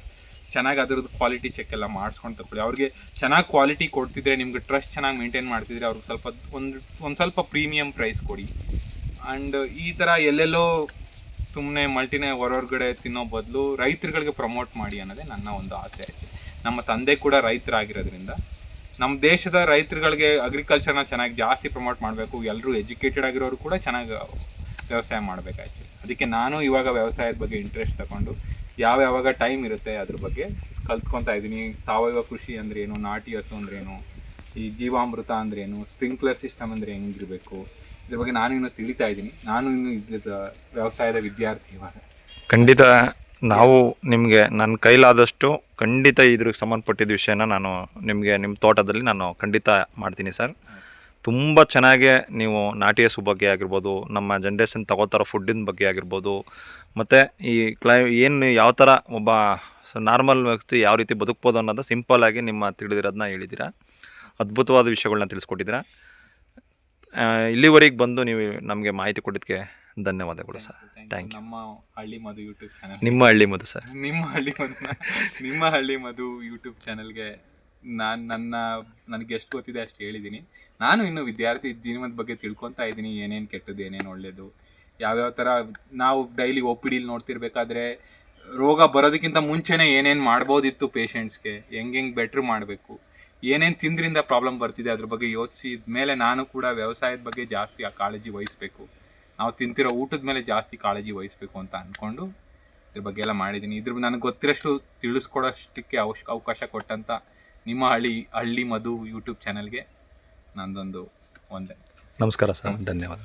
ಚೆನ್ನಾಗಿ ಅದ್ರದ್ದು ಕ್ವಾಲಿಟಿ ಚೆಕ್ ಎಲ್ಲ ಮಾಡಿಸ್ಕೊಂಡು ತಗೊಳ್ಳಿ. ಅವ್ರಿಗೆ ಚೆನ್ನಾಗಿ ಕ್ವಾಲಿಟಿ ಕೊಡ್ತಿದ್ರೆ, ನಿಮ್ಗೆ ಟ್ರಸ್ಟ್ ಚೆನ್ನಾಗಿ ಮೇಂಟೈನ್ ಮಾಡ್ತಿದ್ರೆ ಅವ್ರಿಗೆ ಸ್ವಲ್ಪ ಒಂದು ಸ್ವಲ್ಪ ಪ್ರೀಮಿಯಂ ಪ್ರೈಸ್ ಕೊಡಿ. ಅಂಡ್ ಈ ತರ ಎಲ್ಲೆಲ್ಲೋ ಸುಮ್ಮನೆ ಮಲ್ಟಿನೇ ಹೊರಗಡೆ ತಿನ್ನೋ ಬದಲು ರೈತರುಗಳಿಗೆ ಪ್ರಮೋಟ್ ಮಾಡಿ ಅನ್ನೋದೇ ನನ್ನ ಒಂದು ಆಸೆ ಆಯ್ತು. ನಮ್ಮ ತಂದೆ ಕೂಡ ರೈತರಾಗಿರೋದ್ರಿಂದ ನಮ್ಮ ದೇಶದ ರೈತರುಗಳಿಗೆ ಅಗ್ರಿಕಲ್ಚರ್ನ ಚೆನ್ನಾಗಿ ಜಾಸ್ತಿ ಪ್ರಮೋಟ್ ಮಾಡಬೇಕು, ಎಲ್ಲರೂ ಎಜುಕೇಟೆಡ್ ಆಗಿರೋರು ಕೂಡ ಚೆನ್ನಾಗಿ ವ್ಯವಸಾಯ ಮಾಡಬೇಕಾಯ್ತು. ಅದಕ್ಕೆ ನಾನು ಇವಾಗ ವ್ಯವಸಾಯದ ಬಗ್ಗೆ ಇಂಟ್ರೆಸ್ಟ್ ತಗೊಂಡು ಯಾವಾಗ ಟೈಮ್ ಇರುತ್ತೆ ಅದ್ರ ಬಗ್ಗೆ ಕಲ್ತ್ಕೊತಾ ಇದ್ದೀನಿ. ಸಾವಯವ ಕೃಷಿ ಅಂದ್ರೆ ಏನು, ನಾಟಿ ಹಸು ಅಂದ್ರೇನು, ಈ ಜೀವಾಮೃತ ಅಂದ್ರೇನು, ಸ್ಪ್ರಿಂಕ್ಲರ್ ಸಿಸ್ಟಮ್ ಅಂದರೆ ಹೆಂಗಿರಬೇಕು, ಇದ್ರ ಬಗ್ಗೆ ನಾನು ಇನ್ನೂ ತಿಳಿತಾ ಇದ್ದೀನಿ. ನಾನು ಇನ್ನು ಇದ್ರ ವ್ಯವಸಾಯದ ವಿದ್ಯಾರ್ಥಿ ಇವಾಗ. ಖಂಡಿತ ನಾವು ನಿಮಗೆ ನನ್ನ ಕೈಲಾದಷ್ಟು ಖಂಡಿತ ಇದ್ರಿಗೆ ಸಂಬಂಧಪಟ್ಟಿದ್ದ ವಿಷಯನ ನಾನು ನಿಮಗೆ ನಿಮ್ಮ ತೋಟದಲ್ಲಿ ನಾನು ಖಂಡಿತ ಮಾಡ್ತೀನಿ ಸರ್. ತುಂಬ ಚೆನ್ನಾಗಿ ನೀವು ನಾಟಿ ಹಸು ಬಗ್ಗೆ ಆಗಿರ್ಬೋದು, ನಮ್ಮ ಜನ್ರೇಷನ್ ತಗೋತಾರೋ ಫುಡ್ಡಿನ ಬಗ್ಗೆ ಆಗಿರ್ಬೋದು, ಮತ್ತು ಈ ಏನು ಯಾವ ಥರ ಒಬ್ಬ ನಾರ್ಮಲ್ ವ್ಯಕ್ತಿ ಯಾವ ರೀತಿ ಬದುಕ್ಬೋದು ಅನ್ನೋದು ಸಿಂಪಲ್ಲಾಗಿ ನಿಮ್ಮ ತಿಳಿದಿರೋದನ್ನ ಹೇಳಿದ್ದೀರಾ. ಅದ್ಭುತವಾದ ವಿಷಯಗಳನ್ನ ತಿಳಿಸ್ಕೊಟ್ಟಿದ್ದೀರಾ. ಇಲ್ಲಿವರೆಗೆ ಬಂದು ನೀವು ನಮಗೆ ಮಾಹಿತಿ ಕೊಟ್ಟಿದ್ದಕ್ಕೆ ಧನ್ಯವಾದಗಳು ಸರ್. Thank you. ನಮ್ಮ ಹಳ್ಳಿ ಮಧು ಯೂಟ್ಯೂಬ್ ಚಾನಲ್, ನಿಮ್ಮ ಹಳ್ಳಿ ಮಧು ಸರ್, ನಿಮ್ಮ ಹಳ್ಳಿ ಮಧು ಯೂಟ್ಯೂಬ್ ಚಾನಲ್ಗೆ ನನಗೆ ಎಷ್ಟು ಗೊತ್ತಿದೆ ಅಷ್ಟು ಹೇಳಿದ್ದೀನಿ. ನಾನು ಇನ್ನೂ ವಿದ್ಯಾರ್ಥಿ ಜೀವನದ ಬಗ್ಗೆ ತಿಳ್ಕೊತಾ ಇದ್ದೀನಿ, ಏನೇನು ಕೆಟ್ಟದ್ದು ಏನೇನು ಒಳ್ಳೆಯದು, ಯಾವ್ಯಾವ ಥರ ನಾವು ಡೈಲಿ OPD ನೋಡ್ತಿರ್ಬೇಕಾದ್ರೆ ರೋಗ ಬರೋದಕ್ಕಿಂತ ಮುಂಚೆನೇ ಏನೇನು ಮಾಡ್ಬೋದಿತ್ತು ಪೇಷಂಟ್ಸ್ಗೆ, ಹೆಂಗೆ ಬೆಟ್ರ್ ಮಾಡಬೇಕು, ಏನೇನು ತಿಂದ್ರಿಂದ ಪ್ರಾಬ್ಲಮ್ ಬರ್ತಿದೆ ಅದ್ರ ಬಗ್ಗೆ ಯೋಚಿಸಿದ ಮೇಲೆ ನಾನು ಕೂಡ ವ್ಯವಸಾಯದ ಬಗ್ಗೆ ಜಾಸ್ತಿ ಕಾಳಜಿ ವಹಿಸಬೇಕು, ನಾವು ತಿಂತಿರೋ ಊಟದ ಮೇಲೆ ಜಾಸ್ತಿ ಕಾಳಜಿ ವಹಿಸಬೇಕು ಅಂತ ಅಂದ್ಕೊಂಡು ಇದ್ರ ಬಗ್ಗೆ ಎಲ್ಲ ಮಾಡಿದ್ದೀನಿ. ಇದ್ರ ನನಗೆ ಗೊತ್ತಿರೋಷ್ಟು ತಿಳಿಸ್ಕೊಡೋಷ್ಟಕ್ಕೆ ಅವಕಾಶ ಕೊಟ್ಟಂಥ ನಿಮ್ಮ ಹಳ್ಳಿ ಮಧು ಯೂಟ್ಯೂಬ್ ಚಾನಲ್ಗೆ ನಂದೊಂದು ವಂದನೆ. ನಮಸ್ಕಾರ ಸರ್. ಧನ್ಯವಾದ.